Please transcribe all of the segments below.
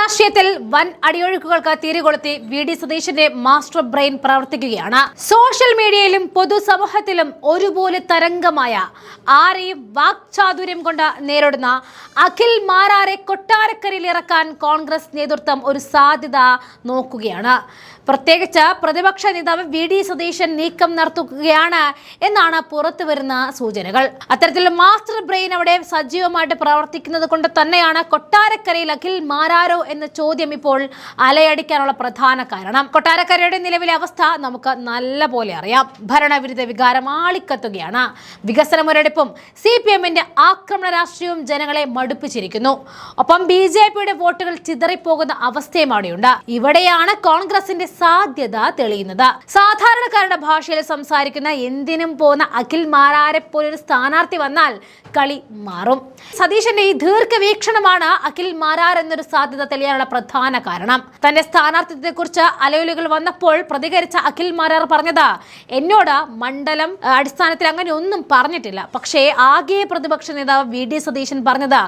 രാഷ്ട്രീയത്തിൽ വൻ അടിയൊഴുക്കുകൾക്ക് തിരികൊളുത്തി വി.ഡി. സതീശന്റെ മാസ്റ്റർ ബ്രെയിൻ പ്രവർത്തിക്കുകയാണ്. സോഷ്യൽ മീഡിയയിലും പൊതുസമൂഹത്തിലും ഒരുപോലെ തരംഗമായ ആരെയും വാക്ചാതുര്യം കൊണ്ട് നേരിടുന്ന അഖിൽ മാരാരെ കൊട്ടാരക്കരയിൽ ഇറക്കാൻ കോൺഗ്രസ് നേതൃത്വം ഒരു സാധ്യത നോക്കുകയാണ്. പ്രത്യേകിച്ച് പ്രതിപക്ഷ നേതാവ് വി.ഡി. സതീശൻ നീക്കം നടത്തുകയാണ് എന്നാണ് പുറത്തുവരുന്ന സൂചനകൾ. അത്തരത്തിൽ മാസ്റ്റർ ബ്രെയിൻ അവിടെ സജീവമായിട്ട് പ്രവർത്തിക്കുന്നത് കൊണ്ട് തന്നെയാണ് കൊട്ടാരക്കരയിൽ അഖിൽ മാരാരോ എന്ന ചോദ്യം ഇപ്പോൾ അലയടിക്കാനുള്ള പ്രധാന കാരണം. കൊട്ടാരക്കരയുടെ നിലവിലെ അവസ്ഥ നമുക്ക് നല്ല പോലെ അറിയാം. ഭരണവിരുദ്ധ വികാരം ആളിക്കത്തുകയാണ്. വികസന മുരടിപ്പും CPM-ന്റെ ആക്രമണ രാഷ്ട്രീയവും ജനങ്ങളെ മടുപ്പിച്ചിരിക്കുന്നു. ഒപ്പം BJP-യുടെ വോട്ടുകൾ ചിതറിപ്പോകുന്ന അവസ്ഥയും അവിടെയുണ്ട്. ഇവിടെയാണ് കോൺഗ്രസിന്റെ സാധ്യത തെളിയുന്നത്. സാധാരണക്കാരുടെ ഭാഷയിൽ സംസാരിക്കുന്ന എന്തിനും പോകുന്ന അഖിൽ മാരാരെ പോലൊരു സ്ഥാനാർത്ഥി വന്നാൽ കളി മാറും. സതീശന്റെ ഈ ദീർഘവീക്ഷണമാണ് അഖിൽ മാരാർ എന്നൊരു സാധ്യത തെളിയാനുള്ള പ്രധാന കാരണം. തന്റെ സ്ഥാനാർത്ഥിത്വത്തെ കുറിച്ച് അലയൊലികൾ വന്നപ്പോൾ പ്രതികരിച്ച അഖിൽ മാരാർ പറഞ്ഞത്, എന്നോട് മണ്ഡലം അടിസ്ഥാനത്തിൽ അങ്ങനെ ഒന്നും പറഞ്ഞിട്ടില്ല. പക്ഷേ ആകെ പ്രതിപക്ഷ നേതാവ് വി.ഡി. സതീശൻ പറഞ്ഞത്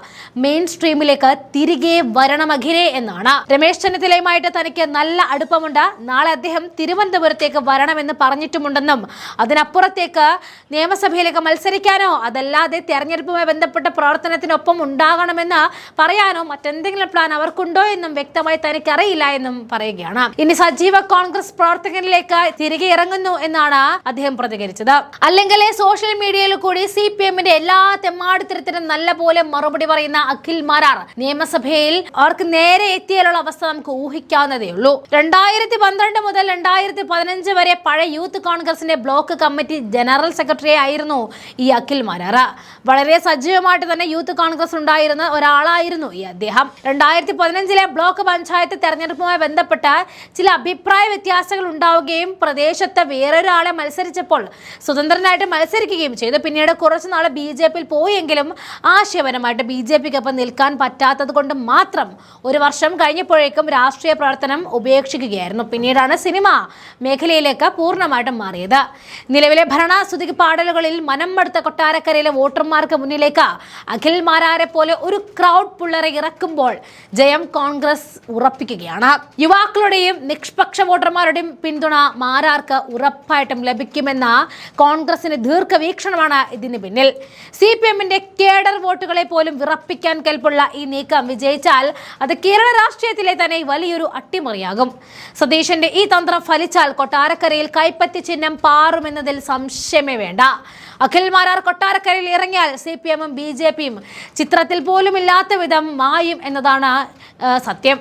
മെയിൻ സ്ട്രീമിലേക്ക് തിരികെ വരണം അഖിലേ എന്നാണ്. രമേശ് ചെന്നിത്തലയുമായിട്ട് തനിക്ക് നല്ല അടുപ്പമുണ്ട്. നാളെ അദ്ദേഹം തിരുവനന്തപുരത്തേക്ക് വരണമെന്ന് പറഞ്ഞിട്ടുമുണ്ടെന്നും അതിനപ്പുറത്തേക്ക് നിയമസഭയിലേക്ക് മത്സരിക്കാനോ അതല്ലാതെ തെരഞ്ഞെടുപ്പുമായി ബന്ധപ്പെട്ട പ്രവർത്തനത്തിനൊപ്പം ഉണ്ടാകണമെന്ന് പറയാനോ മറ്റെന്തെങ്കിലും പ്ലാൻ അവർക്കുണ്ടോ എന്നും വ്യക്തമായി തനിക്കറിയില്ല എന്നും പറയുകയാണ്. ഇനി സജീവ കോൺഗ്രസ് പ്രവർത്തകരിലേക്ക് തിരികെ ഇറങ്ങുന്നു എന്നാണ് അദ്ദേഹം പ്രതികരിച്ചത്. അല്ലെങ്കിൽ സോഷ്യൽ മീഡിയയിൽ കൂടി CPM-ന്റെ എല്ലാ തെമ്മാടിത്തരത്തിനും നല്ല പോലെ മറുപടി പറയുന്ന അഖിൽ മാരാർ നിയമസഭയിൽ അവർക്ക് നേരെ എത്തിയാലുള്ള അവസ്ഥ നമുക്ക് ഊഹിക്കാവുന്നതേ ഉള്ളൂ. 2012 മുതൽ 2015 വരെ പഴയ യൂത്ത് കോൺഗ്രസിന്റെ ബ്ലോക്ക് കമ്മിറ്റി ജനറൽ സെക്രട്ടറി ആയിരുന്നു ഈ അഖിൽ മാരാർ. വളരെ സജീവമായിട്ട് തന്നെ യൂത്ത് കോൺഗ്രസ് ഉണ്ടായിരുന്ന ഒരാളായിരുന്നു ഈ അദ്ദേഹം. 2015-ലെ ബ്ലോക്ക് പഞ്ചായത്ത് തെരഞ്ഞെടുപ്പുമായി ബന്ധപ്പെട്ട ചില അഭിപ്രായ വ്യത്യാസങ്ങൾ ഉണ്ടാവുകയും പ്രദേശത്ത് വേറൊരാളെ മത്സരിച്ചപ്പോൾ സ്വതന്ത്രനായിട്ട് മത്സരിക്കുകയും ചെയ്തു. പിന്നീട് കുറച്ചു നാൾ BJP-യിൽ പോയെങ്കിലും ആശയപരമായിട്ട് BJP-ക്കൊപ്പം നിൽക്കാൻ പറ്റാത്തത് കൊണ്ട് മാത്രം ഒരു വർഷം കഴിഞ്ഞപ്പോഴേക്കും രാഷ്ട്രീയ പ്രവർത്തനം ഉപേക്ഷിക്കുകയായിരുന്നു. പിന്നീടാണ് സിനിമ മേഖലയിലേക്ക് പൂർണ്ണമായിട്ടും മാറിയത്. നിലവിലെ ഭരണാസ്വദിക പാടലുകളിൽ മനം മടുത്ത കൊട്ടാരക്കരയിലെ വോട്ടർമാർക്ക് മുന്നിലേക്ക് അഖിൽ മാരാരെ പോലെ ഒരു ക്രൗഡ് പുള്ളറെ ഇറക്കുമ്പോൾ ജയം കോൺഗ്രസ് ഉറപ്പിക്കുകയാണ്. യുവാക്കളുടെയും നിഷ്പക്ഷ വോട്ടർമാരുടെയും പിന്തുണ മാരാർക്ക് ഉറപ്പായിട്ടും ലഭിക്കുമെന്ന കോൺഗ്രസിന്റെ ദീർഘവീക്ഷണമാണ് ഇതിന് പിന്നിൽ. CPM-ന്റെ കേഡർ വോട്ടുകളെ പോലും വിറപ്പിക്കാൻ കെൽപ്പുള്ള ഈ നീക്കം വിജയിച്ചാൽ അത് കേരള രാഷ്ട്രീയത്തിലെ തന്നെ വലിയൊരു അട്ടിമറിയാകും. സതീശന്റെ ഈ തന്ത്രം ഫലിച്ചാൽ കൊട്ടാരക്കരയിൽ കൈപ്പത്തി ചിഹ്നം പാറുമെന്നതിൽ സംശയമേ വേണ്ട. അഖിൽ മാരാർ കൊട്ടാരക്കരയിൽ ഇറങ്ങിയാൽ CPM-ഉം BJP-യും ചിത്രത്തിൽ പോലും ഇല്ലാത്ത വിധം മായും എന്നതാണ് സത്യം.